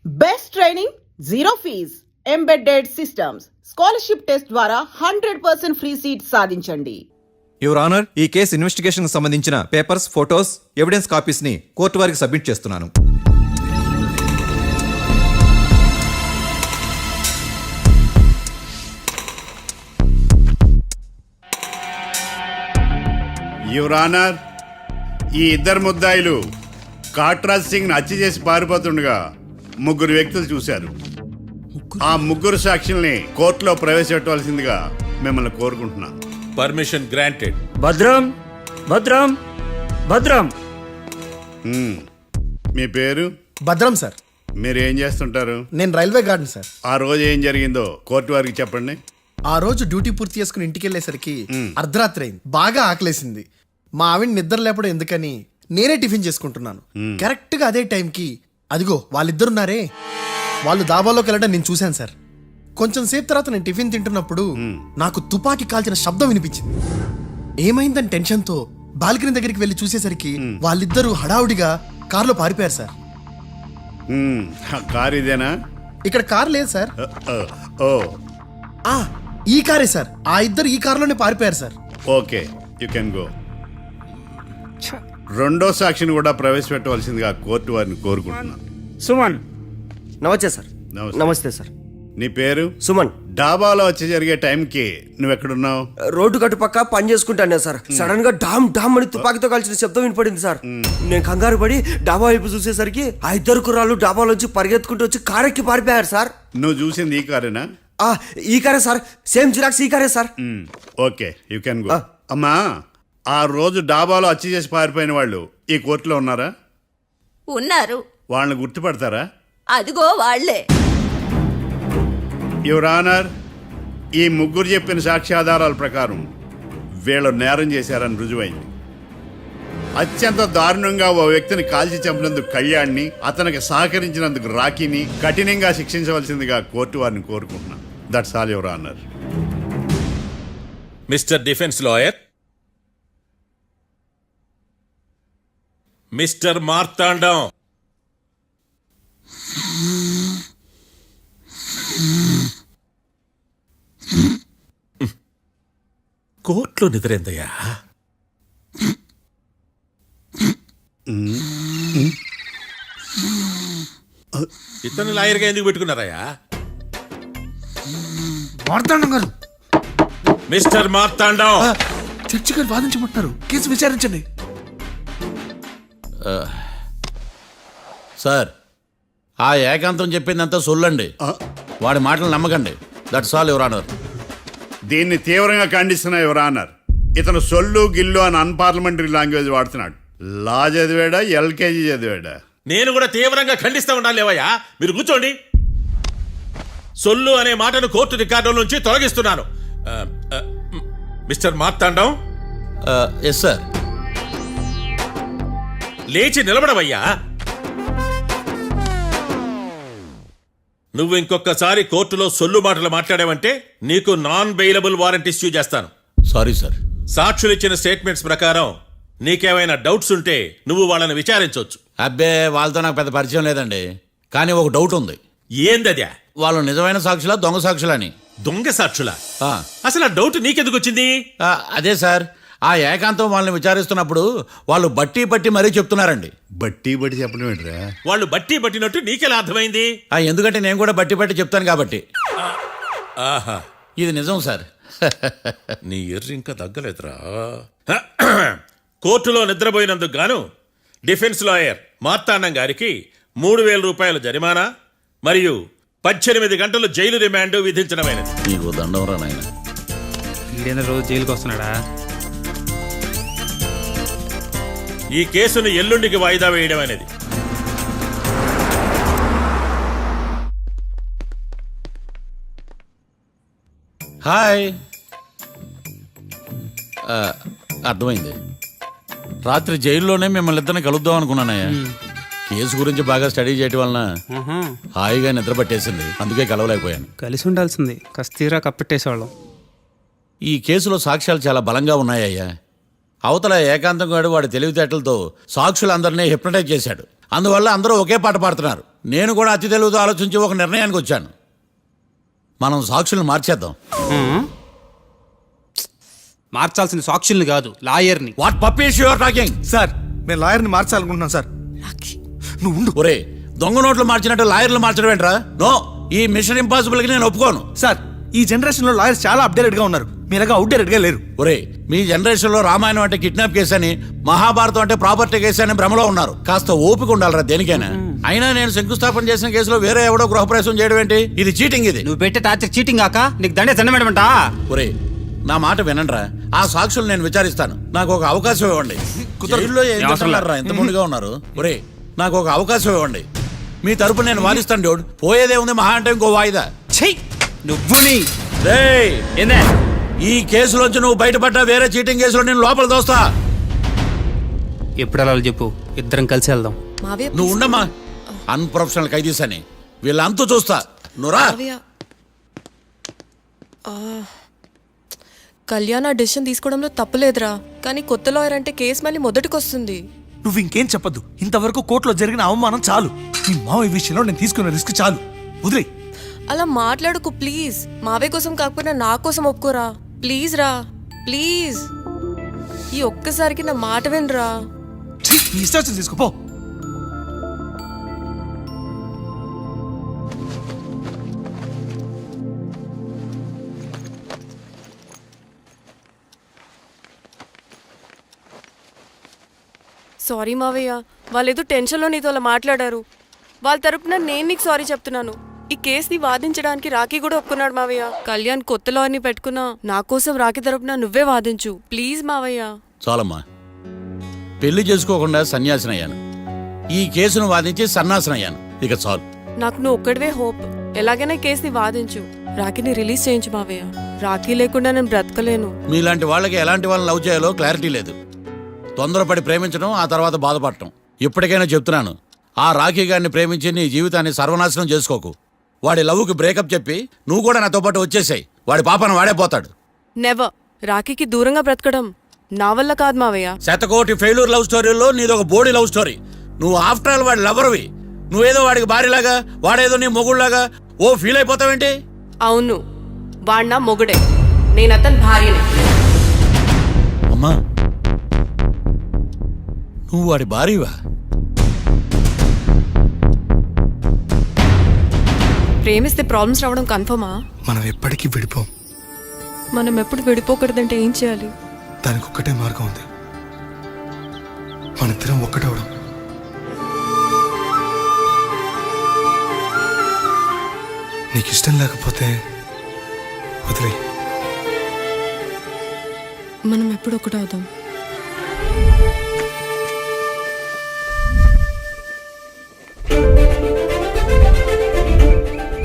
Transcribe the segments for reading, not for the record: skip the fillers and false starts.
Best training, zero fees, embedded systems, scholarship test ద్వారా 100% free seat సాధించండి. Your honour, ఈ కేసు ఇన్వెస్టిగేషన్ సంబంధించిన పేపర్స్, ఫోటోస్, ఎవిడెన్స్ కాపీస్ ని కోర్టు వారికి సబ్మిట్ చేస్తున్నాను. యువర్ ఆనర్, ఈ ఇద్దరు ముద్దాయిలు కాట్రాజ్ సింగ్ హత్య చేసి పారిపోతుండగా ముగ్గురు వ్యక్తులు చూశారు. ఆ ముగ్గురు సాక్షుల్ని కోర్టులో ప్రవేశపెట్టవలసిందిగా మిమ్మల్ని కోరుకుంటున్నాను. Permission granted. భద్రం భద్రం భద్రం. మీ పేరు? భద్రం సార్. మీరు ఏం చేస్తుంటారు? నేను రైల్వే గార్డెన్ సార్. ఆ రోజు ఏం జరిగిందో కోర్టు వారికి చెప్పండి. ఆ రోజు డ్యూటీ పూర్తి చేసుకుని ఇంటికి వెళ్ళేసరికి అర్ధరాత్రి అయింది. బాగా ఆకలేసింది. మా ఆవిడ నిద్ర లేపడం ఎందుకని నేనే టిఫిన్ చేసుకుంటున్నాను. కరెక్ట్ గా అదే టైంకి అదిగో వాళ్ళిద్దరున్నారే, వాళ్ళు దాబాలోకి వెళ్ళడం నేను చూశాను సార్. కొంచెం సేపు తర్వాత నేను టిఫిన్ తింటున్నప్పుడు నాకు తుపాకీ కాల్చిన శబ్దం వినిపించింది. ఏమైందని టెన్షన్తో బాల్కనీ దగ్గరికి వెళ్ళి చూసేసరికి వాళ్ళిద్దరూ హడావుడిగా కారులో పారిపోయారు సార్. కారు ఇదేనా? ఇక్కడ కారు లేదు సార్. ఓ, ఈ కారే సార్. ఆ ఇద్దరు ఈ కారులోనే పారిపోయారు sir. Okay, you can go. రెండో సాక్షిని కూడా ప్రవేశపెట్టవలసిందిగా కోర్టు వారిని కోరుకుంటున్నాను. సుమన్. నమస్తే సార్. నమస్తే సార్. నీ పేరు? సుమన్. డాబాలో వచ్చి జరిగే టైంకి నువ్వెక్కడున్నావు? రోడ్డు కట్టు పక్క పని చేసుకుంటానే సార్. సడన్ గా డామ్ డామ్ అని తుపాకీతో కాల్చిన శబ్దం వినపడింది సార్. నేను కంగారు పడి డాబా వైపు చూసేసరికి ఆ ఇద్దరు కుర్రాళ్ళు డాబాలోంచి పరిగెత్తుకుంటూ వచ్చి కారెక్కి పారిపోయారు సార్. నువ్వు చూసింది ఈ కారేనా? ఈ కారే సార్. సేమ్ జిరాక్స్ ఈ కారే sir. Okay, you can go. అమ్మా, ఆ రోజు డాబాలో హత్య చేసి పారిపోయిన వాళ్ళు ఈ కోర్టులో ఉన్నారా? ఉన్నారు. వాళ్ళని గుర్తుపడతారా? అదిగో వాళ్లే. యువర్ ఆనర్, ఈ ముగ్గురు చెప్పిన సాక్ష్యాధారాల ప్రకారం వీళ్ళు నేరం చేశారని రుజువైంది. అత్యంత దారుణంగా ఓ వ్యక్తిని కాల్చి చంపినందుకు కళ్యాణ్ని, అతనికి సహకరించినందుకు రాకీని కఠినంగా శిక్షించవలసిందిగా కోర్టు వారిని కోరుకుంటున్నాను. That's all your honour. Mister defence lawyer, mister Marthandam, కోర్టులో నిద్రేందయ్యా? ఇతను లాయర్గా ఎందుకు పెట్టుకున్నారయ్యా? మార్తాండం గారు. మిస్టర్ మార్తాండం, చర్చి గారు వాదించమంటున్నారు. కేసు విచారించండి. సార్, ఆ ఏకాంతం చెప్పిందంతా సొల్లండి. వాడి మాటలు నమ్మకండి. That's all your honour. దీన్ని తీవ్రంగా ఖండిస్తున్నా యువర్ ఆనర్. ఇతను సొల్లు గిల్లు అని అన్పార్లమెంటరీ లాంగ్వేజ్ వాడుతున్నాడు. లా చదివాడా, ఎల్కేజీ చదివాడా? నేను కూడా తీవ్రంగా ఖండిస్తా ఉండాలి. లేవయ్యా, మీరు కూర్చోండి. సొల్లు అనే మాటను కోర్టు రికార్డుల నుంచి తొలగిస్తున్నాను. మిస్టర్ మార్తాండం. Yes sir. లేచి నిలబడవయ్యా. నువ్వు ఇంకొకసారి కోర్టులో సొల్లు మాటలు మాట్లాడావంటే నీకు నాన్ బెయిలబుల్ వారెంట్ ఇష్యూ చేస్తాను. Sorry sir. సాక్షులు ఇచ్చిన స్టేట్మెంట్స్ ప్రకారం నీకేమైనా డౌట్స్ ఉంటే నువ్వు వాళ్ళని విచారించవచ్చు. అబ్బే, వాళ్ళతో నాకు పెద్ద పరిచయం లేదండి. కానీ ఒక డౌట్ ఉంది. ఏందద్యా? వాళ్ళు నిజమైన సాక్షులా, దొంగ సాక్షులని? దొంగ సాక్షులా? అసలు ఆ డౌట్ నీకెందుకు వచ్చింది? అదే సార్, ఆ ఏకాంతం వాళ్ళని విచారిస్తున్నప్పుడు వాళ్ళు బట్టి పట్టి మరీ చెప్తున్నారండి. బట్టి బట్టి చెప్పడం ఏంట్రా? వాళ్ళు బట్టి పట్టినట్టు నీకెలా అర్థమైంది? ఎందుకంటే నేను కూడా బట్టి పట్టి చెప్తాను కాబట్టి. ఆహా, ఇది నిజం సార్. నీ ఎర్రి ఇంకా తగ్గలేదురా. కోర్టులో నిద్రపోయినందుకు గాను డిఫెన్స్ లాయర్ మార్తాండం గారికి 3,000 రూపాయల జరిమానా మరియు 18 గంటలు జైలు రిమాండ్ విధించడమైనది. నీకు దండం రా నాయన. ఈడేనా రోజు జైలుకి వస్తున్నాడా? ఈ కేసును ఎల్లుండికి వాయిదా వేయడం అనేది. హాయ్. అర్థమైంది. రాత్రి జైల్లోనే మిమ్మల్ని ఇద్దరిని కలుద్దాం అనుకున్నానయ్యా. కేసు గురించి బాగా స్టడీ చేయడం వలన హాయిగా నిద్ర పట్టేసింది. అందుకే కలవలేకపోయాను. కలిసి ఉండాల్సింది. కస్తీరా కప్పెట్టేసేవాళ్ళం. ఈ కేసులో సాక్ష్యాలు చాలా బలంగా ఉన్నాయ్యా. అవతల ఏకాంతం గాడు వాడి తెలివితేటలతో సాక్షులందరినీ హిప్నటైజ్ చేశాడు. అందువల్ల అందరూ ఒకే పాట పాడుతున్నారు. నేను కూడా అతి తెలివితో ఆలోచించి ఒక నిర్ణయానికి వచ్చాను. మనం సాక్షులను మార్చేద్దాం. మార్చాల్సిన సాక్షుల్ని కాదు, లాయర్ని. What puppies you are talking? Sir మేము లాయర్ని మార్చాలనుకుంటున్నాం సార్. నువ్వు ఉండు. ఒరే, దొంగ నోట్లు మార్చినట్టు లాయర్లు మార్చడం ఏంట్రా? నో, ఈ మిషన్ ఇంపాసిబుల్ కి నేను ఒప్పుకోను. సార్ ఈ జనరేషన్ లో లాయర్స్ చాలా అప్డేటెడ్ గా ఉన్నారు, మీరగా అవుట్డేటెడ్ గా లేరు. ఒరే, మీ జనరేషన్ లో రామాయణం అంటే కిడ్నాప్ కేసు అని, మహాభారతం అంటే ప్రాపర్టీ కేసు అని భ్రమలో ఉన్నారు. కాస్త ఓపిక ఉండాలరా దేనికైనా. అయినా నేను శంకుస్థాపన చేసిన కేసులో వేరే ఎవడో గృహప్రవేశం చేయడం ఏంటి? ఇది చీటింగ్. ఇది నువ్వు పెట్టే టార్చర్ చీటింగ్ కాక నీకు దండే దండమేడమంటా. ఒరే, నా మాట వినండిరా. ఆ సాక్షులు నేను విచారిస్తాను. నాకు ఒక అవకాశం ఇవ్వండి. జైల్లో ఏం చేస్తున్నారా ఎంత ముందుగా ఉన్నారు? ఒరే, నాకు ఒక అవకాశం ఇవ్వండి. మీ తరపు నేను వాదిస్తాను. డోడ్ పోయేదే ఉంది, మహా అంటే ఇంకో వాయిదా. నువ్వు రేయ్, ఏందే ఈ కేసులోంచి నువ్వు బయటపడ్డా వేరే చీటింగ్ కేసులో నేను లోపల దోస్తా. ఎప్పుడు అలా చెప్పు, ఇద్దరం కలిసి వెళ్దాం. నువ్వు ఉండమ్మా. అన్ప్రొఫెషనల్ ఖైదీస్ అని వీళ్ళంతా చూస్తా. నువ్వురా. కళ్యాణ్ ఆ డెసిషన్ తీసుకోవడంలో తప్పులేదురా, కానీ కొత్త లాయర్ అంటే కేసు మళ్ళీ మొదటికొస్తుంది. నువ్వు ఇంకేం చెప్పద్దు. ఇంతవరకు కోర్టులో జరిగిన అవమానం చాలు. మీ మావయ్య విషయంలో నేను తీసుకున్న రిస్క్ చాలు. వదిలే. అలా మాట్లాడుకు ప్లీజ్. మావే కోసం కాకపోయినా నా కోసం ఒప్పుకోరా ప్లీజ్ రా, ప్లీజ్. ఈ ఒక్కసారికి నా మాట వినరా. నీ ఇష్టం తీసుకోపో. సారీ మావయ్య, వాళ్ళేదో టెన్షన్లో నీతో అలా మాట్లాడారు. వాళ్ళ తరపున నేను నీకు సారీ చెప్తున్నాను. ఈ కేసుని వాదించడానికి రాఖీ కూడా ఒప్పుకున్నాడు మావయ్య. కళ్యాణ్ కొత్త లాయర్ని పెట్టుకున్నా నా కోసం రాఖీ తరపున నువ్వే వాదించు ప్లీజ్ మావయ్య. చాలమ్మా, పెళ్లి చేసుకోకుండా సన్యాసినయ్యాను. ఈ కేసును వాదించి సన్నాసనయ్యాను. ఇక చాలు. నాకు నువ్వు ఒక్కడివే హోప్. ఎలాగైనా కేసుని వాదించు, రాఖీని రిలీజ్ చేయించు మావయ్య. రాఖీ లేకుండా నేను బ్రతకలేను. మీలాంటి వాళ్ళకి ఎలాంటి వాళ్ళని లవ్ చేయాలో క్లారిటీ లేదు. తొందరపడి ప్రేమించడం, ఆ తర్వాత బాధపడటం. ఇప్పటికైనా చెప్తున్నాను, ఆ రాఖీ గారిని ప్రేమించి నీ జీవితాన్ని సర్వనాశనం చేసుకోకు. వాడి లవ్కి బ్రేకప్ చెప్పి నువ్వు కూడా నాతో పాటు వచ్చేసాయి. వాడి పాపను వాడే పోతాడు. నెవర్. రాఖీకి దూరంగా బ్రతకడం నా వల్ల కాదు మావయ్య. శతకోటి ఫెయిల్యూర్ లవ్ స్టోరీలో నీదొక బోడీ లవ్ స్టోరీ. నువ్వు ఆఫ్టర్ ఆల్ వాడి లవర్వి. నువ్వేదో వాడికి భార్యలాగా, వాడేదో నీ మొగుళ్లాగా ఓ ఫీల్ అయిపోతావేంటి? అవును, వాడు నా మొగుడే, నేను అతని భార్యని. అమ్మా, నువ్వు వాడి భార్యవా? ప్రేమిస్తే ప్రాబ్లమ్స్ రావడం కన్ఫర్మా? మనం ఎప్పటికీ విడిపోం. మనం ఎప్పుడు విడిపోకూడదంటే ఏం చేయాలి? దానికి ఒక్కటే మార్గం ఉంది. మనిద్దరం ఒక్కటవడం. నీకు ఇష్టం లేకపోతే వదిలే. మనం ఎప్పుడు ఒకటవుదాం.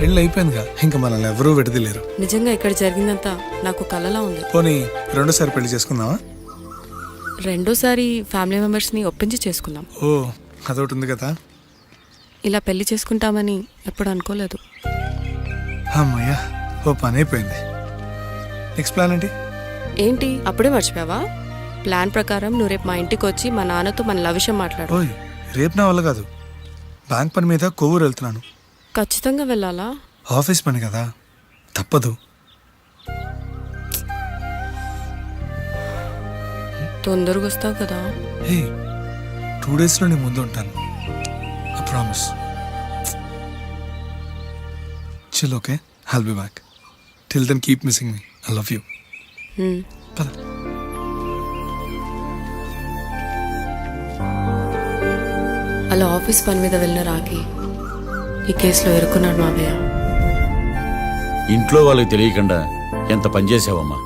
పెళ్ళి అయిపోయిందిగా, ఇంకా మనల్ని ఎవరూ విడదలేరు. నిజంగా ఇక్కడ జరిగిందంతా నాకు కలలా ఉంది. పోనీ రెండోసారి పెళ్లి చేసుకుందామా? రెండోసారి ఫ్యామిలీ మెంబర్స్ని ఒప్పించి చేసుకుందాం. ఓ, అదొకటి ఉంది కదా. ఇలా పెళ్లి చేసుకుంటామని ఎప్పుడు అనుకోలేదు. అమ్మయ్యా, ఓ పని అయిపోయింది. నెక్స్ట్ ప్లాన్ ఏంటి? ఏంటి అప్పుడే మర్చిపోయావా? ప్లాన్ ప్రకారం నువ్వు రేపు మా ఇంటికి వచ్చి మా నాన్నతో మన లవ్ విషయం మాట్లాడు. ఓయ్, రేపు నా వల్ల కాదు. బ్యాంక్ పని మీద కొవ్వూరు వెళ్తున్నాను. ఖచ్చితంగా వెళ్ళాలా? ఆఫీస్ పని కదా, తప్పదు. తొందరగా వస్తావు కదా? హే, 2 daysలో నీ ముందు ఉంటాను. I promise. Chill, okay? I'll be back. Till then keep missing me. I love you. పద. అలా ఆఫీస్ పని మీద వెళ్ళిన రాఖీ ఈ కేసులో ఎరుకున్నాడు మావయ్య. ఇంట్లో వాళ్ళకి తెలియకుండా ఎంత పనిచేసావమ్మా.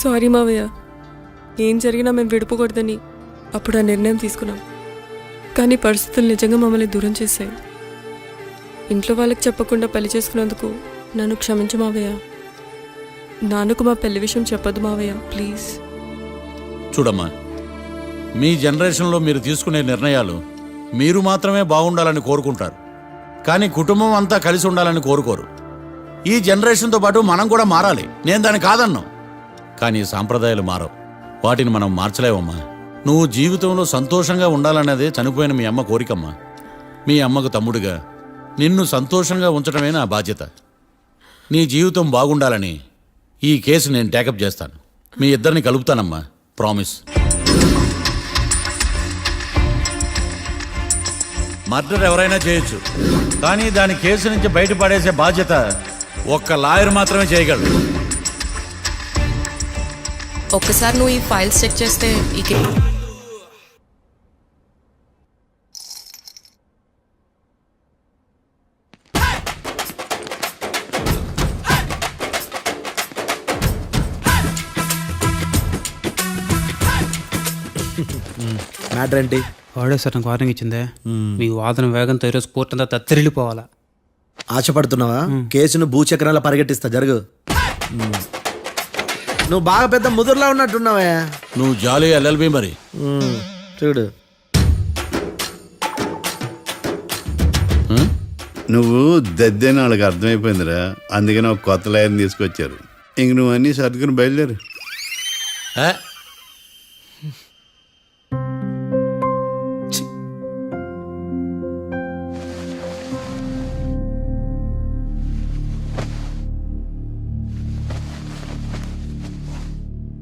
సారీ మావయ్య, ఏం జరిగినా మేము విడిపోకూడదని అప్పుడు ఆ నిర్ణయం తీసుకున్నాం. కానీ పరిస్థితులు నిజంగా మమ్మల్ని దూరం చేశాయి. ఇంట్లో వాళ్ళకి చెప్పకుండా పెళ్లి చేసుకున్నందుకు నన్ను క్షమించు మావయ్య. నాన్నకు మా పెళ్లి విషయం చెప్పదు మావయ్య, ప్లీజ్. చూడమ్మా, మీ జనరేషన్లో మీరు తీసుకునే నిర్ణయాలు మీరు మాత్రమే బాగుండాలని కోరుకుంటారు, కానీ కుటుంబం అంతా కలిసి ఉండాలని కోరుకోరు. ఈ జనరేషన్తో పాటు మనం కూడా మారాలి. నేను దాన్ని కాదన్నాను, కానీ సాంప్రదాయాలు మారవు. వాటిని మనం మార్చలేవమ్మా. నువ్వు జీవితంలో సంతోషంగా ఉండాలన్నదే చనిపోయిన మీ అమ్మ కోరికమ్మా. మీ అమ్మకు తమ్ముడిగా నిన్ను సంతోషంగా ఉంచడమే నా బాధ్యత. నీ జీవితం బాగుండాలని ఈ కేసు నేను టేకప్ చేస్తాను. మీ ఇద్దరిని కలుపుతానమ్మా, ప్రామిస్. మర్డర్ ఎవరైనా చేయొచ్చు, కానీ దాని కేసు నుంచి బయటపడేసే బాధ్యత ఒక్క లాయర్ మాత్రమే చేయగలడు. ఒక్కసారి నువ్వు ఈ ఫైల్స్ చెక్ చేస్తే ఈ మ్యాటర్ ఏంటి? వాడే సార్ నాకు వార్నింగ్ ఇచ్చిందే. మీ వాదన వేగంతో ఈరోజు కోర్టు అంతా తత్తరిల్లిపోవాలా. ఆశపడుతున్నావా? కేసును భూచక్రాల పరిగెట్టిస్తా, జరుగు. నువ్వు బాగా పెద్ద ముదురులా ఉన్నట్టున్నావే. నువ్వు జాలి ఎల్ఎల్బి మరి. చూడు, నువ్వు దద్దని వాళ్ళకి అర్థమైపోయిందిరా, అందుకని ఒక కొత్త లాయర్ని తీసుకొచ్చారు. ఇంక నువ్వు అన్నీ సర్దుకుని బయలుదేరు. ఏ?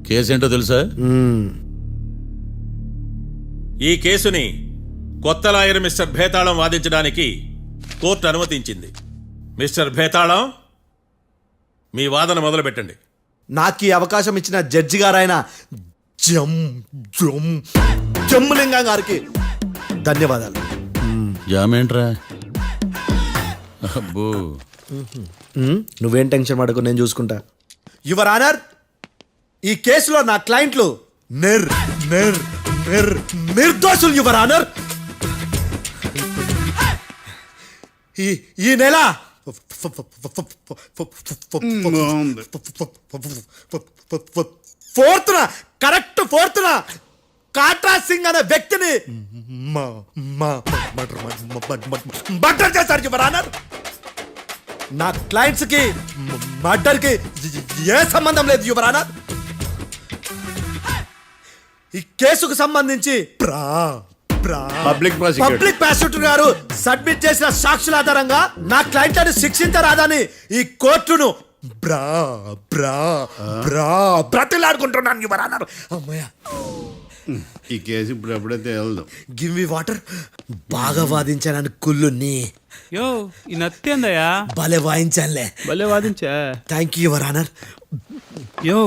కేసేంటో తెలుసా? ఈ కేసుని కొత్త లాయర్ మిస్టర్ భేతాళం వాదించడానికి కోర్టు అనుమతించింది. మిస్టర్ భేతాళం, మీ వాదన మొదలు పెట్టండి. నాకు ఈ అవకాశం ఇచ్చిన జడ్జి గారైన జమ్ములింగం గారికి ధన్యవాదాలు. జామేంట్రా? అబ్బో, నువ్వేం టెన్షన్ పడకు, నేను చూసుకుంటా. యువర్ ఆనర్, ఈ కేసులో నా క్లయింట్లు నిర్దోషులు యువర్ ఆనర్. ఈ నెల ఫోర్త్న కాట్రా సింగ్ అనే వ్యక్తిని మర్డర్ చేశారు యువర్ ఆనర్. నా క్లయింట్స్ కి మర్డర్ కి ఏ సంబంధం లేదు యువర్ ఆనర్. ఈ కేసుకు సంబంధించి పబ్లిక్ ప్రాసిక్యూటర్ గారు సబ్మిట్ చేసిన సాక్షుల ఆధారంగా నా క్లయింట్ అని శిక్షించరాదని ఈ కోర్టును బ్రతిలాడుకుంటున్నాను యువర్ ఆనర్. అమ్మయ్య, ఈ కేసు ఇప్పుడు ఎప్పుడైతే వెళ్దాం. Give me water. బాగా వాదించానని కుళ్ళుని యో ఈ నత్తేందయ్యా, భలే వాయించానులే. భలే వాదించా. Thank you your honour. యో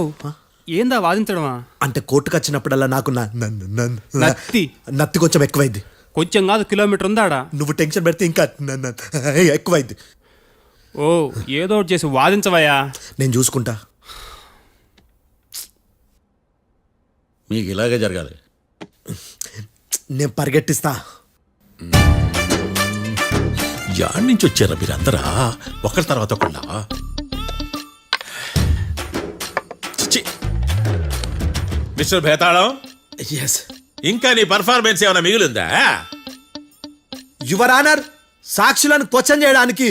ఏందా వాదించడమా? అంటే కోర్టుకు వచ్చినప్పుడల్లా నాకు నత్తి కొంచెం ఎక్కువైంది. కొంచెం కాదు, కిలోమీటర్ ఉందాడా. నువ్వు టెన్షన్ పెడితే ఇంకా ఎక్కువైంది. ఓ ఏదో ఒకటి చేసి వాదించవయ్యా. నేను చూసుకుంటా. మీకు ఇలాగే జరగాలి. నేను పరిగెట్టిస్తా. యాడ్ నుంచి వచ్చారా మీరందరా ఒకరి తర్వాత ఒకళ్ళ? మిస్టర్ భేతాళం, ఎస్ ఇంకా నీ పర్ఫార్మెన్స్ ఏమైనా మిగిలిందా? యువర్ ఆనర్, సాక్షులను క్వశ్చన్ చేయడానికి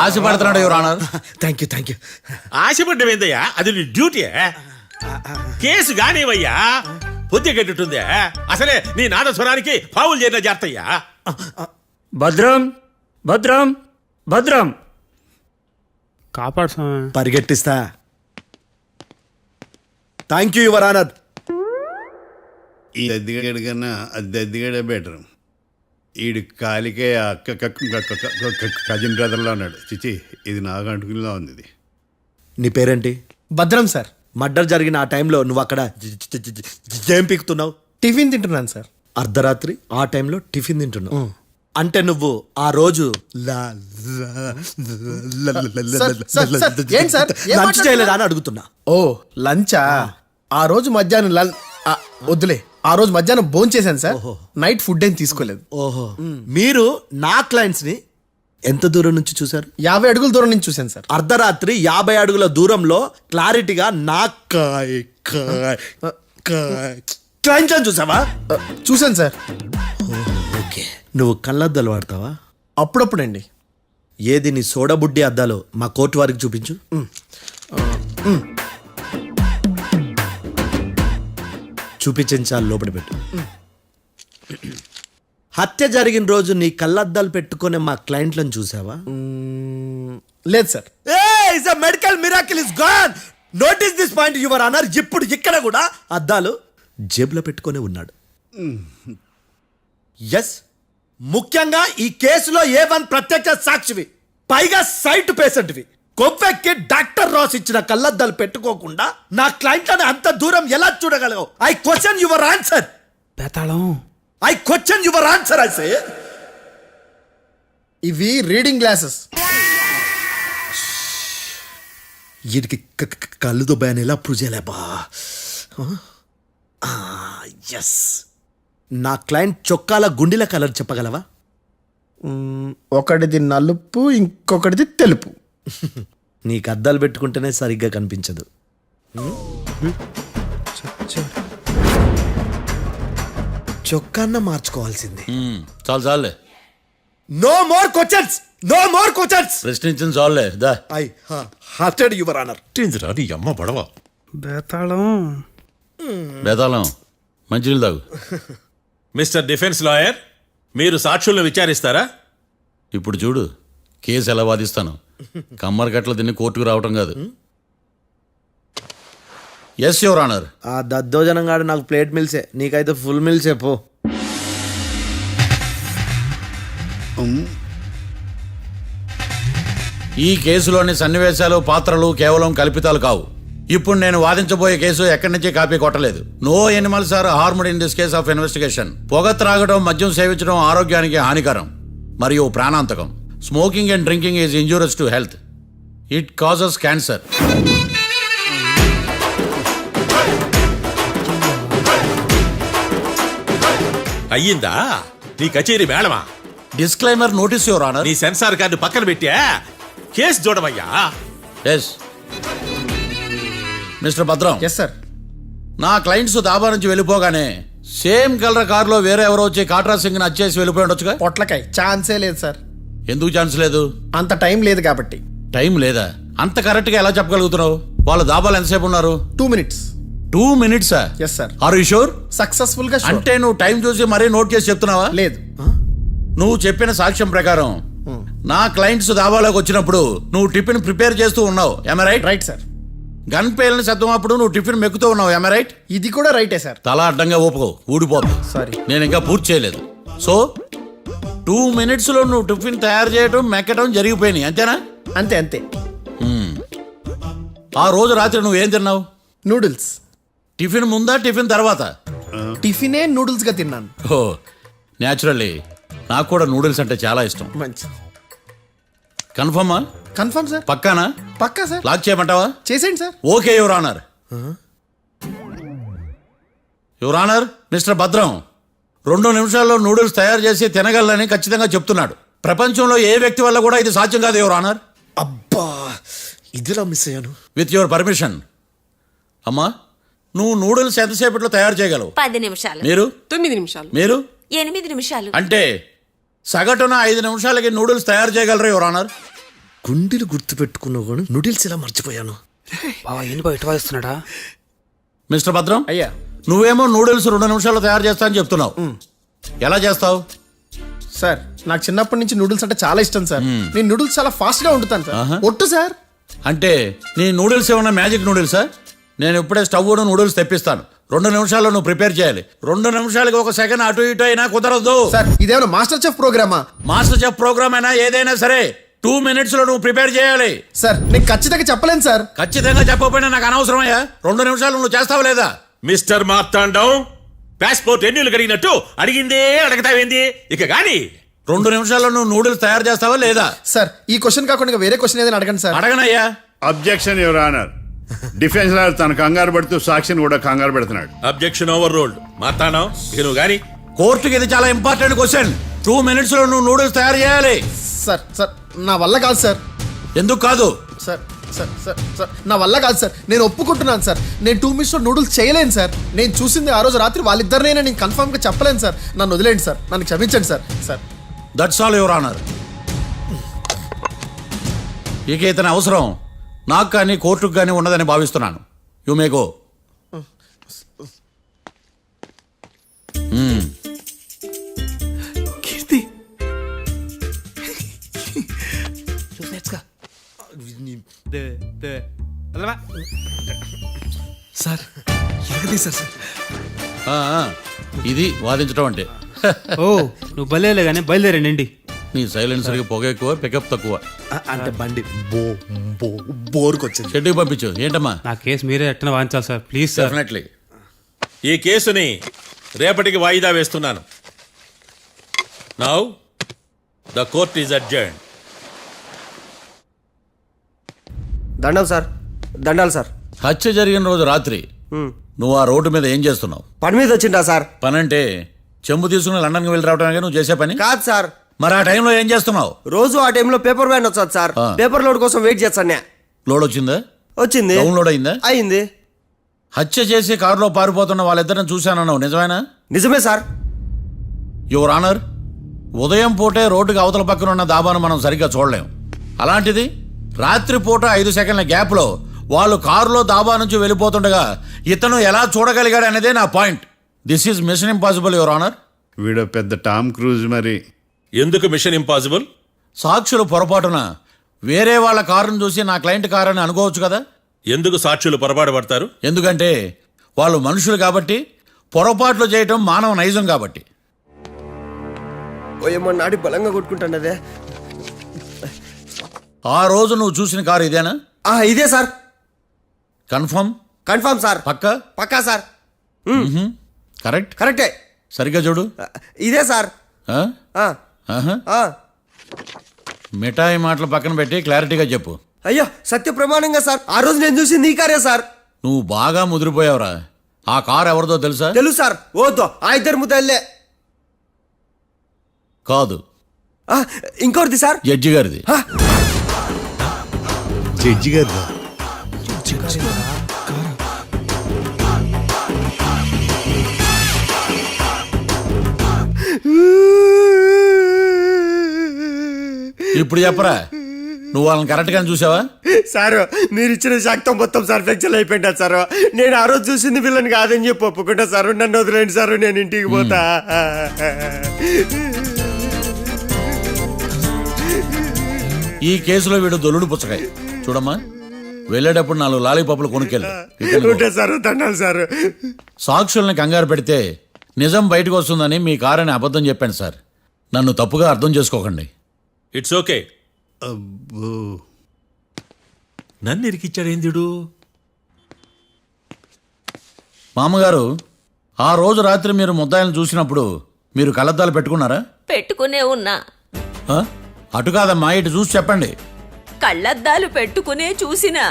ఆశపడుతున్నాడు యువర్ ఆనర్. Thank you. ఆశపడ్డం ఏందయ్యా, అది నీ డ్యూటీ. కేసు గానివయ్యా, బుద్ధి గట్టుందే. అసలే నీ నాదస్వరానికి పావులు చేరిన జాతయ్యా. భద్రం భద్రం భద్రం కాపాడు స్వామి. పరిగెట్టిస్తా. Thank you your honour. ఈ దద్దిగడి కన్నా అది దద్దిగడే బెటర్. ఈడు కాలికే కజిన్ బ్రదర్లో ఉన్నాడు. చిచి, ఇది నాకు అంటుకునిలా ఉంది. ఇది నీ పేరేంటి? భద్రం సార్. మర్డర్ జరిగిన ఆ టైంలో నువ్వు అక్కడ ఏం పీకుతున్నావు? టిఫిన్ తింటున్నాను సార్. అర్ధరాత్రి ఆ టైంలో టిఫిన్ తింటున్నావు అంటే నువ్వు ఆ రోజు లంచ్ చేయలేదా అని అడుగుతున్నా. ఓ లంచా? ఆ రోజు మధ్యాహ్నం వద్దులే, ఆ రోజు మధ్యాహ్నం భోజనం చేశాను సార్. నైట్ ఫుడ్ ఏం తీసుకోలేదు. ఓహో, మీరు నా క్లయింట్స్ ని ఎంత దూరం నుంచి చూసారు? 50 అడుగుల దూరం నుంచి చూశాను సార్. అర్ధరాత్రి 50 అడుగుల దూరంలో క్లారిటీగా నా క్లయింట్స్ అని చూసావా? చూశాను సార్. ఓకే, నువ్వు కళ్ళద్దాలు వాడతావా? అప్పుడప్పుడండి. ఏది నీ సోడబుడ్డి అద్దాలు మా కోర్టు వారికి చూపించు. చూపించండి చాలు, లోపల పెట్టు. హత్య జరిగిన రోజు నీ కళ్ళద్దాలు పెట్టుకునే మా క్లయింట్లను చూసావా? లేదు sir. Medical miracle is gone. Notice this point your honour. ఇప్పుడు ఇక్కడ కూడా అద్దాలు జేబులో పెట్టుకునే ఉన్నాడు. ఎస్, ముఖ్యంగా ఈ కేసులో A1 ప్రత్యక్ష సాక్షివి, పైగా సైట్ పేషెంట్వి. కొవ్వెక్కి డాక్టర్ రాస్ ఇచ్చిన కళ్ళద్దాలు పెట్టుకోకుండా నా క్లయింట్లను అంత దూరం ఎలా చూడగలవు? I question your answer. బేతాళం I question your answer. I say ఇవి రీడింగ్ గ్లాసెస్. వీటికి కళ్ళు దుబ్బాయని ఎలా ప్రూవ్ చేయలేబా? ఎస్, నా క్లయింట్ చొక్కాల గుండెల కలర్ చెప్పగలవా? ఒకటిది నలుపు, ఇంకొకటిది తెలుపు. నీకు అద్దాలు పెట్టుకుంటేనే సరిగ్గా కనిపించదు. చొక్కాన్న మార్చుకోవాల్సింది. చాలు చాలులే, no more questions, no more questions. ప్రశ్నించింది చాలులే. దా ఐ హార్టెడ్ యువర్ ఆనర్. నీ అమ్మ బడవ. బేతాళం బేతాళం మంచినీళ్ళు తాగు. మిస్టర్ డిఫెన్స్ లాయర్, మీరు సాక్షులను విచారిస్తారా? ఇప్పుడు చూడు కేసు ఎలా వాదిస్తాను. కమ్మరి కట్టలు తిని కోర్టుకు రావటం కాదు. Yes your honour. ఆ దద్దోజనంగాడు నాకు ప్లేట్ మిల్సే, నీకైతే ఫుల్ మిల్సే పో. ఈ కేసులోని సన్నివేశాలు, పాత్రలు కేవలం కల్పితాలు కావు. ఇప్పుడు నేను వాదించబోయే కేసు ఎక్కడి నుంచి కాపీ కొట్టలేదు. No animals are harmed in this case of investigation. పొగ త్రాగడం, మద్యం సేవించడం ఆరోగ్యానికి హానికరం మరియు ప్రాణాంతకం. Smoking and drinking is injurious to health. It causes cancer. అయ్యిందా నీ కచేరీ మేడమా? Disclaimer notice your honour. నీ సెన్సార్ కార్డు పక్కన పెట్టా కేసు చూడమయ్యా. Yes mister Bhadram. Yes sir. నా క్లయింట్స్ దాబా నుంచి వెళ్ళిపోగానే సేమ్ కలర్ కారులో వేరే ఎవరో వచ్చి కాట్రా సింగ్ ని వచ్చేసి వెళ్ళిపోయి ఉండొచ్చుగా. పొట్లకాయ ఛాన్సే లేదు సార్. ఎందుకు ఛాన్స్ లేదు? అంత టైం లేదు కాబట్టి. టైం లేదా? అంత కరెక్ట్ గా ఎలా చెప్పగలుగుతున్నావు? వాళ్ళ దాబాలు ఎంతసేపు ఉన్నారు? 2 minutes. 2 minutes? Yes sir. Are you sure? Successful గా sure. అంటే నువ్వు టైం చూసి మరీ నోట్ చేసి చెప్తున్నావా? లేదు. నువ్వు చెప్పిన సాక్ష్యం ప్రకారం నా క్లయింట్స్ దాబాలోకి వచ్చినప్పుడు నువ్వు టిఫిన్ ప్రిపేర్ చేస్తూ ఉన్నావు. Am I right? Right sir. Gun పేలిన శబ్దం అప్పుడు నువ్వు టిఫిన్ మెక్కుతూ ఉన్నావు. Am I right? ఇది కూడా రైటే సార్. తల అడ్డంగా ఊపుకో, ఊడిపోతుంది. సారీ. నేను ఇంకా పూర్తి చేయలేదు. సో 2 minutes లో నువ్వు టిఫిన్ తయారు చేయడం, మెక్కడం జరిగిపోయినాయి, అంతేనా? అంతే అంతే. ఆ రోజు రాత్రి నువ్వేం తిన్నావు? నూడిల్స్. టిఫిన్ ముందా, టిఫిన్ తర్వాత? టిఫినే నూడిల్స్ గా తిన్నాను. ఓ న్యాచురల్లీ నాకు కూడా నూడిల్స్ అంటే చాలా ఇష్టం. మంచి. కన్ఫర్మా? Confirm sir. పక్కానా? పక్కా సార్. లాక్ చేయమంటావా? చేసేయండి sir. Okay your honour. Your honour, mister Bhadram 2 నిమిషాల్లో నూడిల్స్ తయారు చేసి తినగలని ఖచ్చితంగా చెప్తున్నాడు. ప్రపంచంలో ఏ వ్యక్తి వల్ల కూడా ఇది సాధ్యం కాదు యువర్ ఆనర్. అబ్బా, ఇదిలా మిస్ అయ్యాను. With your permission. అమ్మా, నువ్వు నూడిల్స్ ఎంతసేపట్లో తయారు చేయగలవు? 10 నిమిషాలు. మీరు? 9 నిమిషాలు. మీరు? 8 నిమిషాలు. అంటే సగటున 5 నిమిషాలకి నూడిల్స్ తయారు చేయగలరు యువర్ ఆనర్. గుండెలు గుర్తు పెట్టుకున్నావు కానీ నూడిల్స్ ఇలా మర్చిపోయాను. బావా ఏంటి బయట వాయిస్తున్నాడా? మిస్టర్ భద్రం, అయ్యా, నువ్వేమో నూడిల్స్ 2 నిమిషాల్లో తయారు చేస్తా అని చెప్తున్నావు. ఎలా చేస్తావు? సార్ నాకు చిన్నప్పటి నుంచి నూడిల్స్ అంటే చాలా ఇష్టం సార్. నేను నూడిల్స్ చాలా ఫాస్ట్ గా వండుతాను సార్. ఒట్టు సార్. అంటే నీ నూడిల్స్ ఏమన్నా మ్యాజిక్ నూడిల్సా? నేను ఇప్పుడే స్టవ్ నూడిల్స్ తెప్పిస్తాను. 2 నిమిషాల్లో నువ్వు ప్రిపేర్ చేయాలి. 2 నిమిషాలకి 1 సెకండ్ అటు ఇటు అయినా కుదరదు. సార్ ఇదేమైనా మాస్టర్ చెఫ్ ప్రోగ్రామా? మాస్టర్ చెఫ్ ప్రోగ్రామ్ అయినా ఏదైనా సరే 2 minutes లో నువ్వు ప్రిపేర్ చేయాలి. సార్ నేను ఖచ్చితంగా చెప్పలేను సార్. ఖచ్చితంగా చెప్పకపోయినా నాకు అనవసరమయ్యా. 2 నిమిషాలు నువ్వు చేస్తావు లేదా? మిస్టర్ మార్తాండం, పాస్పోర్ట్ ఎన్నిలు కడిగినట్టు అడిగిందే అడగతావేంది? ఇక గాని 2 నిమిషాల్లో నువ్వు నూడిల్స్ తయారు చేస్తావా లేదా? సార్ ఈ క్వశ్చన్ కాకుండా ఇంకా వేరే క్వశ్చన్ ఏదైనా అడగండి సార్. అడగనయ్యా. Objection your honour. Defence lawyer తన కంగారు పడుతూ సాక్షిని కూడా కంగారు పెడుతున్నాడు. Objection over ruled. మార్తాండం, ఇక నువ్వు గాని. కోర్టుకి ఇది చాలా ఇంపార్టెంట్ క్వశ్చన్. 2 minutes లో నువ్వు నూడిల్స్ తయారు చేయాలి. సార్ సార్ నా వల్ల కాదు సార్. ఎందుకు కాదు? సార్ సార్ సార్ సార్ నా వల్ల కాదు సార్. నేను ఒప్పుకుంటున్నాను సార్. నేను 2 minutes లో నూడిల్స్ చేయలేను సార్. నేను చూసింది ఆ రోజు రాత్రి వాళ్ళిద్దరినైనా నేను కన్ఫర్మ్ గా చెప్పలేను సార్. నన్ను వదిలేండి సార్. నన్ను క్షమించండి sir. Sir that's all your honour. ఇక ఇతని అవసరం నాకు కానీ కోర్టుకు కానీ ఉండదని భావిస్తున్నాను. You may go. Keerthi sir ఎరగదీశారు సార్. ఆ, ఆ, ఇది వాదించడం అంటే. ఓ నువ్వు బలేలే కానీ బయలుదేరండి. నీ సైలెన్సర్కి పొగ ఎక్కువ పికప్ తక్కువ. అంటే బండి బోరుకొచ్చింది. షెడ్యూకి పంపించు. ఏంటమ్మా? నా కేసు మీరే ఎట్టన వాయించాలి సార్, ప్లీజ్ సార్. డెఫినెట్లీ. ఈ కేసుని రేపటికి వాయిదా వేస్తున్నాను. Now the court is adjourned. దండం సార్, దండాలి సార్. హత్య జరిగిన రోజు రాత్రి నువ్వు ఆ రోడ్డు మీద ఏం చేస్తున్నావు? పని మీద వచ్చిందా సార్? పని అంటే చెంబు తీసుకుని లండన్కి వెళ్ళి రావడానికి నువ్వు చేసే పని కాదు సార్. మరి ఆ టైంలో ఏం చేస్తున్నావు? రోజు ఆ టైంలో పేపర్ వ్యాన్ వచ్చాది సార్. పేపర్ లోడ్ కోసం వెయిట్ చేస్తాను. లోడ్ వచ్చిందా? వచ్చింది. డౌన్లోడ్ అయిందా? అయింది. హత్య చేసి కారులో పారిపోతున్న వాళ్ళిద్దరిని చూశానన్నావు, నిజమేనా? నిజమే సార్. యువర్ ఆనర్, ఉదయం పూటే రోడ్డుకి అవతల పక్కన ఉన్న దాబాను మనం సరిగ్గా చూడలేం. అలాంటిది రాత్రి పూట 5 సెకండ్ల గ్యాప్లో వాళ్ళు కారులో దాబా నుంచి వెళ్ళిపోతుండగా ఇతను ఎలా చూడగలిగాడు అనేదే నా point. This is mission impossible your honour. వీడో పెద్ద టామ్ క్రూజ్ మరి. ఎందుకు మిషన్ ఇంపాసిబుల్? సాక్షులు పొరపాటున వేరే వాళ్ళ కారును చూసి నా క్లయింట్ కారు అని అనుకోవచ్చు కదా. ఎందుకు సాక్షులు పొరపాటు పడతారు? ఎందుకంటే వాళ్ళు మనుషులు కాబట్టి, పొరపాట్లు చేయటం మానవ నైజం కాబట్టి. ఓయమ్మ నాడి బలంగా కొట్టుకుంటానదే. ఆ రోజు నువ్వు చూసిన కారు ఇదేనా? ఇదే సార్. కన్ఫర్మ్? Confirm sir. పక్కా? పక్కా సార్. కరెక్ట్? కరెక్టే. సరిగ్గా చూడు. ఇదే సార్. ఆ? ఆ. ఆహా. మిఠాయి మాటలు పక్కన పెట్టి క్లారిటీగా చెప్పు. అయ్యో సత్య ప్రమాణంగా సార్, ఆ రోజు నేను చూసి నీ కారే సార్. నువ్వు బాగా ముదిరిపోయావురా. ఆ కారు ఎవరిదో తెలుసా? తెలుసు సార్. ఓతో ఆ ఇద్దరు ముద్దల్లే. కాదు, ఇంకోటిది సార్. జడ్జి గారిది. జడ్జి గారు ఇప్పుడు చెప్పరా, నువ్వు వాళ్ళని కరెక్ట్ గానే చూసావా? సార్ మీరు ఇచ్చిన శాక్తం మొత్తం సార్ ఫ్రాక్చర్ అయిపోయింటా సార్. నేను ఆ రోజు చూసింది వీళ్ళని కాదని చెప్పి ఒప్పుకుంటా సార్. నన్ను వదిలేండి సార్, నేను ఇంటికి పోతా. ఈ కేసులో వీడు దొల్లుడు పుచ్చకాయ. చూడమ్మా, వెళ్ళేటప్పుడు 4 లాలీపాపులు కొనుక్కెళ్ళు. ఉంటా సార్, దండాలి సార్. సాక్షుల్ని కంగారు పెడితే నిజం బయటకు వస్తుందని మీ కారని అబద్ధం చెప్పాను సార్. నన్ను తప్పుగా అర్థం చేసుకోకండి. It's okay. నన్ను ఇరికిచ్చాడేందుడు? మామగారు, ఆ రోజు రాత్రి మీరు ముద్దాయిలను చూసినప్పుడు మీరు కళ్ళద్దాలు పెట్టుకున్నారా? పెట్టుకునే ఉన్నా. ఆ? అటు కాదమ్మా, ఇటు చూసి చెప్పండి. కళ్ళద్దాలు పెట్టుకునే చూసినా.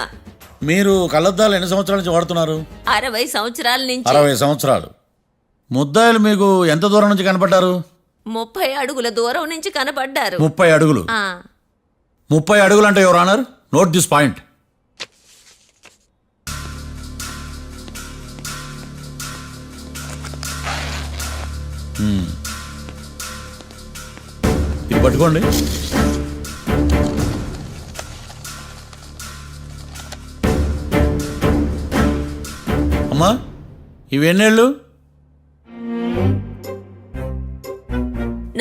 మీరు కళ్ళద్దాలు ఎన్ని సంవత్సరాల నుంచి వాడుతున్నారు? 60 సంవత్సరాల నుంచి. 60 సంవత్సరాలు. ముద్దాయిలు మీకు ఎంత దూరం నుంచి కనపడ్డారు? 30 అడుగుల దూరం నుంచి కనపడ్డారు. 30 అడుగులు. 30 అడుగులు అంటే your honour, note this point. ఇది పట్టుకోండి. అమ్మా, ఇవి ఎన్నేళ్ళు?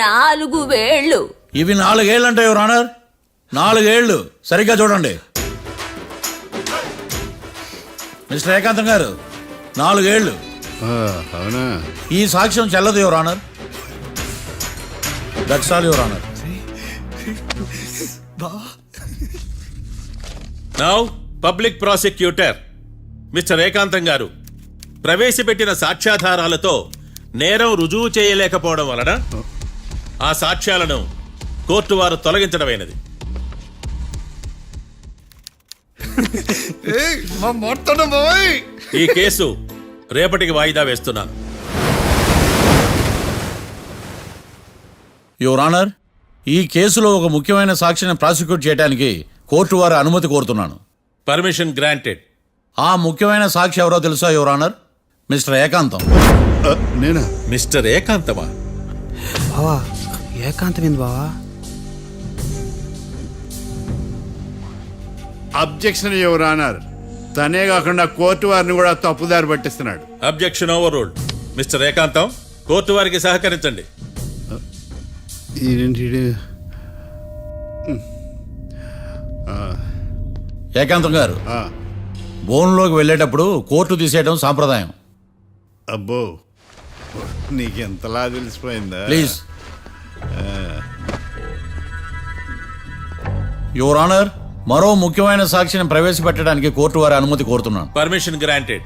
4 వేళ్ళు. ఇవి 4 ఏళ్ళు అంటే యువర్ ఆనర్, 4 ఏళ్ళు. సరిగ్గా చూడండి మిస్టర్ ఏకాంతం గారు, 4 ఏళ్ళు. అవునా? ఈ సాక్ష్యం చెల్లదు your honour. That's all your honour. Now public prosecutor mister ఏకాంతం గారు ప్రవేశపెట్టిన సాక్ష్యాధారాలతో నేరం రుజువు చేయలేకపోవడం వలన ఆ సాక్ష్యాలను కోర్టు వారు తొలగించడమైనది. ఈ కేసు రేపటికి వాయిదా వేస్తున్నాను. యువర్ ఆనర్, ఈ కేసులో ఒక ముఖ్యమైన సాక్షిని ప్రాసిక్యూట్ చేయడానికి కోర్టు వారి అనుమతి కోరుతున్నాను. Permission granted. ఆ ముఖ్యమైన సాక్షి ఎవరో తెలుసా యువర్ ఆనర్? మిస్టర్ ఏకాంతం. నేనా? మిస్టర్ ఏకాంతమా? బావా ఏకాంతమైంది బావా. Objection your honour. తనే కాకుండా కోర్టు వారిని కూడా తప్పుదారి పట్టిస్తున్నాడు. Objection overruled. Mister Ekantham, court వారికి సహకరించండి. ఏకాంతం గారు, బోన్లోకి వెళ్ళేటప్పుడు కోర్టు తీసేయడం సాంప్రదాయం. అబ్బో, నీకెంతలా తెలిసిపోయిందా? ప్లీజ్. యువర్ ఆనర్, మరో ముఖ్యమైన సాక్షిని ప్రవేశపెట్టడానికి కోర్టు వారి అనుమతి కోరుతున్నాను. Permission granted.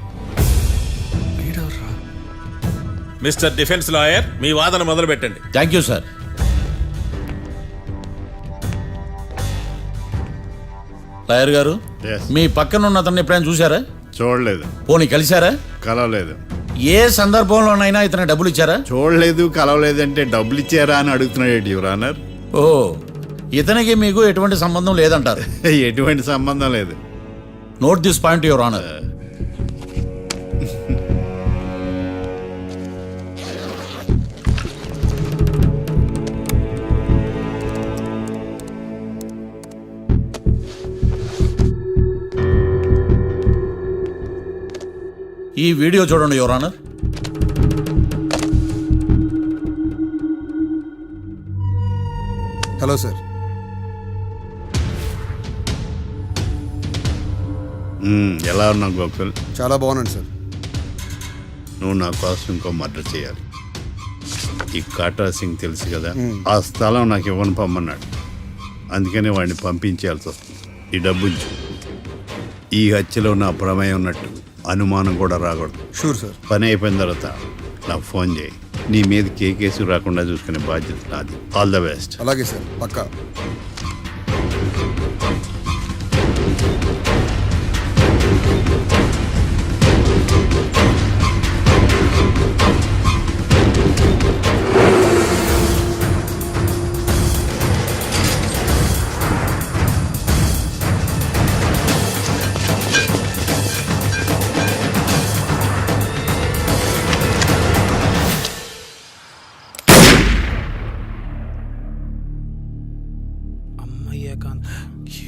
Mister defence lawyer, మీ వాదన మొదలు పెట్టండి. Thank you sir. లాయర్ గారు, Yes. మీ పక్కన ఉన్న అతన్ని ఎప్పుడైనా చూసారా? చూడలేదు. పోనీ కలిశారా? కలవలేదు. ఏ సందర్భంలోనైనా ఇతను డబ్బులు ఇచ్చారా? చూడలేదు, కలవలేదంటే డబ్బులు ఇచ్చారా అని అడుగుతున్నాడు యువర్ ఆనర్. ఓ, ఇతనికి మీకు ఎటువంటి సంబంధం లేదంటారు. ఎటువంటి సంబంధం లేదు. Note this point your honour. ఈ వీడియో చూడండి యువర్ ఆనర్. Hello sir. ఎలా ఉన్నావు గోకుల్? చాలా బాగున్నాను సార్. నువ్వు నా కోసం ఇంకో మర్డర్ చేయాలి. ఈ కాటా సింగ్ తెలుసు కదా, ఆ స్థలం నాకు ఇవ్వని పమ్మన్నాడు. అందుకనే వాడిని పంపించాల్సి వస్తుంది. ఈ డబ్బు ఉంచు. ఈ హత్యలో నా ప్రమేయం ఉన్నట్టు అనుమానం కూడా రాకూడదు. Sure sir. పని అయిపోయిన తర్వాత నాకు ఫోన్ చేయి. నీ మీద కేసు రాకుండా చూసుకునే బాధ్యత నాది. All the best. అలాగే సార్, పక్కా.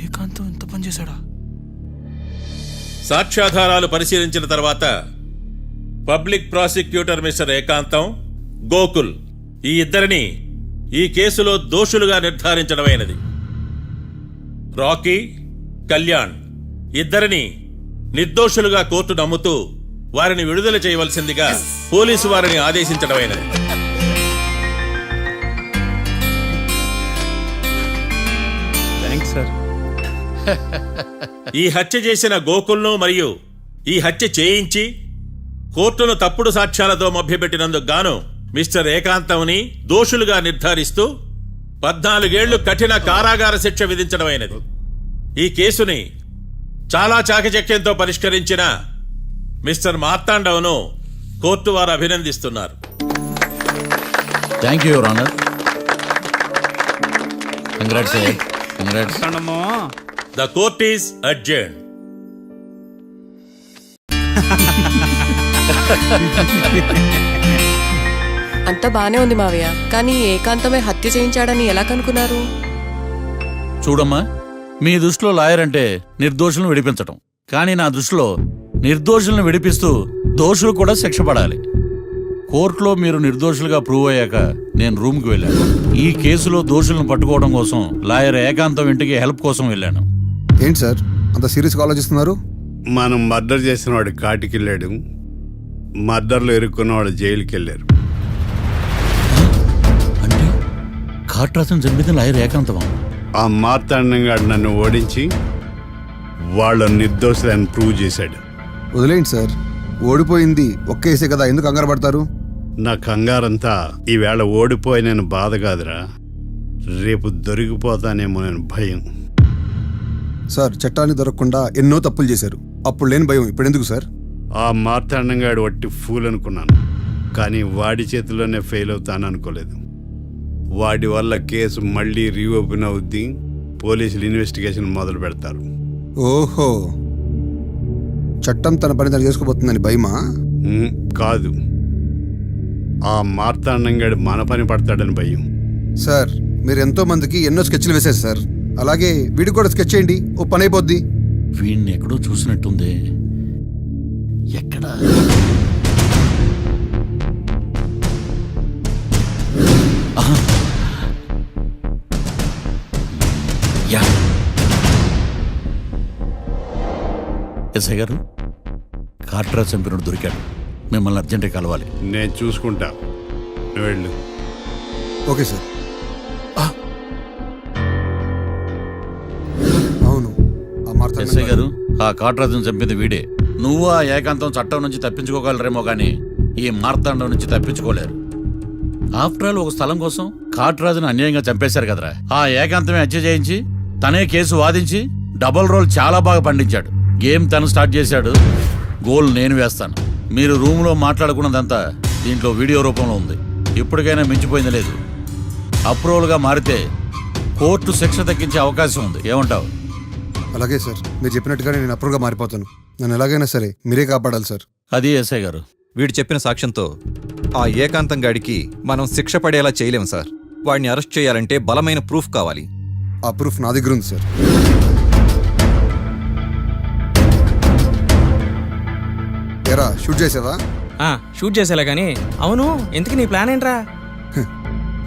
ఏకాంతం ఎంత పని చేశాడా? సాక్ష్యాధారాలు పరిశీలించిన తర్వాత పబ్లిక్ ప్రాసిక్యూటర్ మిస్టర్ ఏకాంతం, గోకుల్ ఈ ఇద్దరిని ఈ కేసులో దోషులుగా నిర్ధారించడమైనది. రాకీ, కళ్యాణ్ ఇద్దరిని నిర్దోషులుగా కోర్టు నమ్ముతూ వారిని విడుదల చేయవలసిందిగా పోలీసు వారిని ఆదేశించడమైనది. Thanks sir. ఈ హత్య చేసిన గోకుల్ను మరియు ఈ హత్య చేయించి కోర్టును తప్పుడు సాక్ష్యాలతో మభ్యపెట్టినందుకు గాను మిస్టర్ ఏకాంతంని దోషులుగా నిర్ధారిస్తూ 14 ఏళ్లు కఠిన కారాగార శిక్ష విధించడమైనది. ఈ కేసుని చాలా చాకచక్యంతో పరిష్కరించిన మిస్టర్ మార్తాండవ్ను కోర్టు వారు అభినందిస్తున్నారు. Thank you your honour. Congrats. Congrats. The court is adjourned. అంతా బానే ఉంది మావయ్య, కానీ ఏకాంతమే హత్య చేయించాడని ఎలా కనుక్కున్నారు? చూడమ్మా, మీ దృష్టిలో లాయర్ అంటే నిర్దోషులను విడిపించటం, కానీ నా దృష్టిలో నిర్దోషులను విడిపిస్తూ దోషులు కూడా శిక్ష పడాలి. కోర్టులో మీరు నిర్దోషులుగా ప్రూవ్ అయ్యాక నేను రూమ్కి వెళ్ళాను. ఈ కేసులో దోషులను పట్టుకోవడం కోసం లాయర్ ఏకాంతం ఇంటికి హెల్ప్ కోసం వెళ్ళాను. ఏంటి సార్ అంత సీరియస్గా ఆలోచిస్తున్నారు? మనం మర్డర్ చేసిన వాడు కాటికి వెళ్ళాడు, మర్డర్లో ఇరుక్కున్న వాడు జైలుకి వెళ్ళారు. అంటే కాట్రాసన్ చంపితే లాయర్ ఏకాంతమా? ఆ మార్తాండంగాడు నన్ను ఓడించి వాళ్ళ నిర్దోషులని ప్రూవ్ చేశాడు. వదిలేండి సార్, ఓడిపోయింది ఒక్కేసే కదా, ఎందుకు కంగారు పడతారు? నా కంగారంతా ఈవేళ ఓడిపోయి నేను బాధ కాదురా, రేపు దొరికిపోతానేమో నేను భయం. సార్, చట్టాన్ని దొరకకుండా ఎన్నో తప్పులు చేశారు, అప్పుడు లేని భయం ఇప్పుడు ఎందుకు సార్? ఆ మార్తాండంగాడు వట్టి ఫూల్ అనుకున్నాను, కానీ వాడి చేతిలోనే ఫెయిల్ అవుతాను అనుకోలేదు. వాడి వల్ల కేసు మళ్ళీ రీఓపెన్ అవుద్ది, పోలీసులు ఇన్వెస్టిగేషన్ మొదలు పెడతారు. ఓహో, చట్టం తన పని తను చేసుకోబోతుందని భయమా? కాదు, ఆ మార్తాండంగాడు మన పని పడతాడని భయం. సార్, మీరు ఎంతో మందికి ఎన్నో స్కెచ్లు వేశారు సార్, అలాగే వీడికి కూడా స్కెచ్ చేయండి, ఓ పని అయిపోద్ది. వీడిని ఎక్కడో చూసినట్టుంది. ఎక్కడ? యా. ఎస్ఐ గారు, కాట్రా చంపినోడు దొరికాడు. మిమ్మల్ని అర్జెంటుగా కలవాలి. నేను చూసుకుంటా, నువ్వు వెళ్ళు. Okay sir. అవును, ఆ మార్తాండం ఎస్ఐ గారు, ఆ కాట్రాజును చంపింది వీడే. నువ్వు ఆ ఏకాంతం చట్టం నుంచి తప్పించుకోగలరేమో కానీ ఈ మార్తాండం నుంచి తప్పించుకోలేరు. ఆఫ్టర్ ఆల్ ఒక స్థలం కోసం కాట్రాజును అన్యాయంగా చంపేశారు కదరా. ఆ ఏకాంతమే హత్య చేయించి తనే కేసు వాదించి డబుల్ రోల్ చాలా బాగా పండించాడు. గేమ్ తను స్టార్ట్ చేశాడు, గోల్ నేను వేస్తాను. మీరు రూమ్లో మాట్లాడుకున్నదంతా దీంట్లో వీడియో రూపంలో ఉంది. ఇప్పటికైనా మించిపోయింది లేదు. అప్రూవల్గా మారితే కోర్టు శిక్ష తగ్గించే అవకాశం ఉంది. ఏమంటావు? అలాగే సార్, మీరు చెప్పినట్టుగానే నేను అప్రూవ్గా మారిపోతాను. నన్ను ఎలాగైనా సరే మీరే కాపాడాలి సార్. అది ఎస్ఐ గారు. వీడు చెప్పిన సాక్ష్యంతో ఆ ఏకాంతం గాడికి మనం శిక్ష పడేలా చేయలేం సార్. వాడిని అరెస్ట్ చేయాలంటే బలమైన ప్రూఫ్ కావాలి. ఆ ప్రూఫ్ నా దగ్గర ఉంది సార్. ఎరా షూట్ చేసావా? షూట్ చేసేలా కానీ. అవును, ఎందుకు నీ ప్లాన్ ఏంట్రా?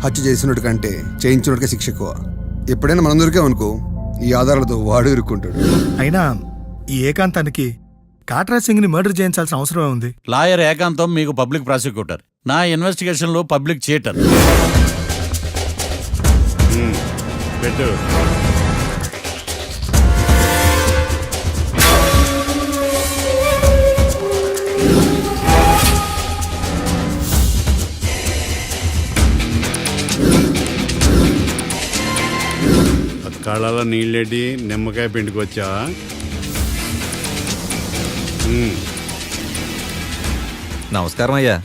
హత్య చేసినట్టు కంటే చేయించినట్టుగా శిక్ష ఎక్కువ. ఎప్పుడైనా మనం దొరికామనుకో, ఈ ఆధారాలతో వాడు ఇరుక్కుంటాడు. అయినా ఈ ఏకాంతానికి కాట్రా సింగ్ ని మర్డర్ చేయించాల్సిన అవసరమే ఉంది. లాయర్ ఏకాంతం మీకు పబ్లిక్ ప్రాసిక్యూటర్. నా ఇన్వెస్టిగేషన్లో పబ్లిక్ చీటర్. పెట్టు. కళ్ళలో నీళ్ళేటి నిమ్మకాయ పిండుకొచ్చావా? నమస్కారం అయ్యా,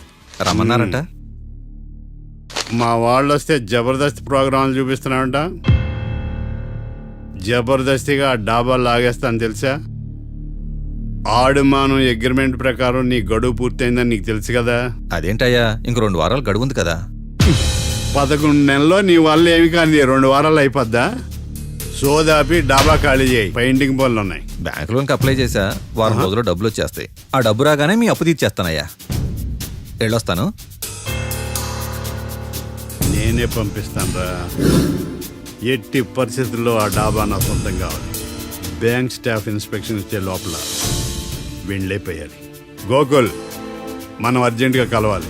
రమ్మన్నారంట. మా వాళ్ళు వస్తే జబర్దస్త్ ప్రోగ్రాంలు చూపిస్తున్నావంట. జబర్దస్తిగా ఆ డాబా లాగేస్తాను తెలుసా? ఆడుమానం అగ్రిమెంట్ ప్రకారం నీ గడువు పూర్తయిందని నీకు తెలుసు కదా. అదేంటయ్యా, ఇంక 2 వారాలు గడువుంది కదా. 11 నెలల్లో నీ వల్ల ఏమి కానీ 2 వారాలు అయిపోద్దా? సోదాపి డాబా ఖాళీ చేయి, పెయింటింగ్ పనులు ఉన్నాయి. బ్యాంక్ లోన్కి అప్లై చేశా, వారం రోజుల్లో డబ్బులు వచ్చేస్తాయి. ఆ డబ్బు రాగానే మీ అప్పు తీర్చేస్తానయ్యా. వెళ్ళొస్తాను. నేనే పంపిస్తాను రా. ఎట్టి పరిస్థితుల్లో ఆ డాబా నా సొంతం కావాలి. బ్యాంక్ స్టాఫ్ ఇన్స్పెక్షన్ ఇచ్చే లోపల వెళ్ళైపోయాలి. గోకుల్, మనం అర్జెంటుగా కలవాలి.